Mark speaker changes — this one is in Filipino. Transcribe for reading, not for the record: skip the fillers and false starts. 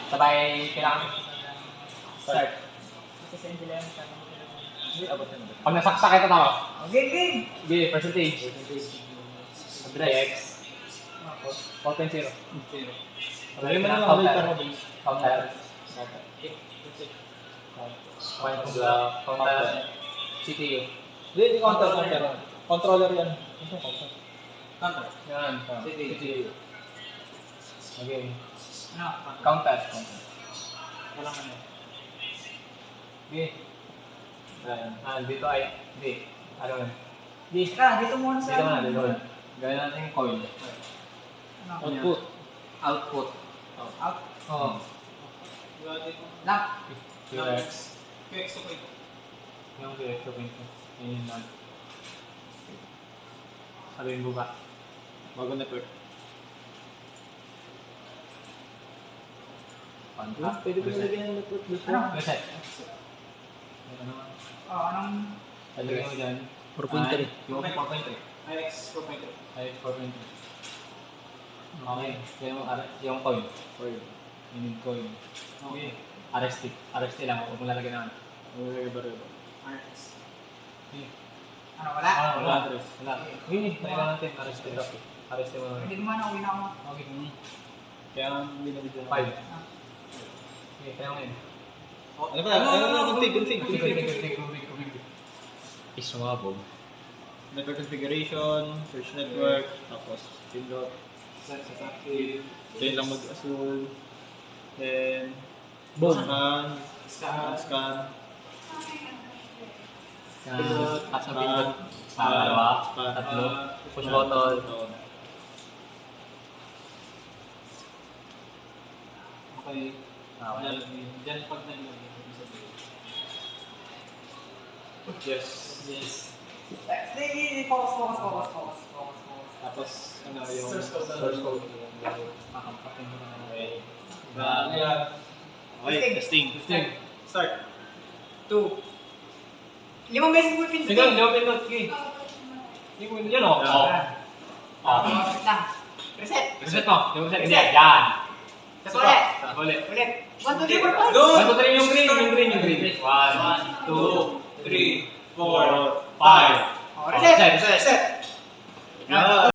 Speaker 1: Sabay, kailangan. Start. Pag nasaksak ito tao.
Speaker 2: Okay.
Speaker 1: Sige, percentage. Address. 4.0.
Speaker 3: Lagyan mo na lang ulit para mabilis.
Speaker 1: Counter. Counter. CPU.
Speaker 3: Hindi counter. Controller yan.
Speaker 1: Counter. Yan. CPU. Okay.
Speaker 2: Ano?
Speaker 1: Counter.
Speaker 2: Walang ano.
Speaker 1: Okay. Dito ay. Hindi. Ano yun?
Speaker 2: Dito muna sa...
Speaker 1: Dito muna. Gawin natin yung coil.
Speaker 2: Ano?
Speaker 3: Output.
Speaker 1: Output.
Speaker 2: Out.
Speaker 1: Oo.
Speaker 2: Lang.
Speaker 1: QX. Yung QX. Yun yun lang. Sabihin mo ba?
Speaker 3: Bago na per. Pwede ko nilagyan ng network dito.
Speaker 2: Ano?
Speaker 1: Reset.
Speaker 2: Anong...
Speaker 1: Lagyan mo dyan.
Speaker 3: 4.3.
Speaker 1: Yung 4.3.
Speaker 2: IX 4.3.
Speaker 1: Ay, 4.3. Okay. Yung coil.
Speaker 3: Coil.
Speaker 1: You need coil. Okay. RST. RST lang. Huwag mo lalagyan naman.
Speaker 3: Iba-iba.
Speaker 2: RX.
Speaker 1: Okay.
Speaker 2: Ano, wala?
Speaker 1: Wala. Wala. Hindi. Kailangan natin RST. RST mo naman.
Speaker 2: Hindi naman ako, uwi na ako.
Speaker 1: Okay.
Speaker 3: Kaya binabigyan ako.
Speaker 1: 5. Okay. Kaya ngayon.
Speaker 3: Ano pa? Config.
Speaker 1: Isumabog.
Speaker 3: Network configuration, search network, tapos pindot. Then lang mag-assume. Then,
Speaker 1: Boom.
Speaker 3: Scan.
Speaker 1: Tap ng pindot. Dalawa. Tatlo. Push button.
Speaker 2: Okay.
Speaker 1: Diyan pag nalagay. Yes.
Speaker 2: Sige, focus.
Speaker 3: Tapos, ano yung
Speaker 1: Source code.
Speaker 3: Kakampakin mo na.
Speaker 1: Okay.
Speaker 3: Okay, testing.
Speaker 1: Start.
Speaker 2: 2. 5 beses mo pindutin.
Speaker 1: Sige, 5 minutes. Sige. Yan o.
Speaker 2: Wait lang. Reset.
Speaker 1: Reset mo. Reset. Hindi. Yan.
Speaker 2: Ulit.
Speaker 1: Ulit.
Speaker 2: Ulit. 1, 2, 3, 4, 5.
Speaker 1: 1, 2, 3 yung green. 1, 2, 3, 4, 5.
Speaker 2: Reset.
Speaker 3: Yan.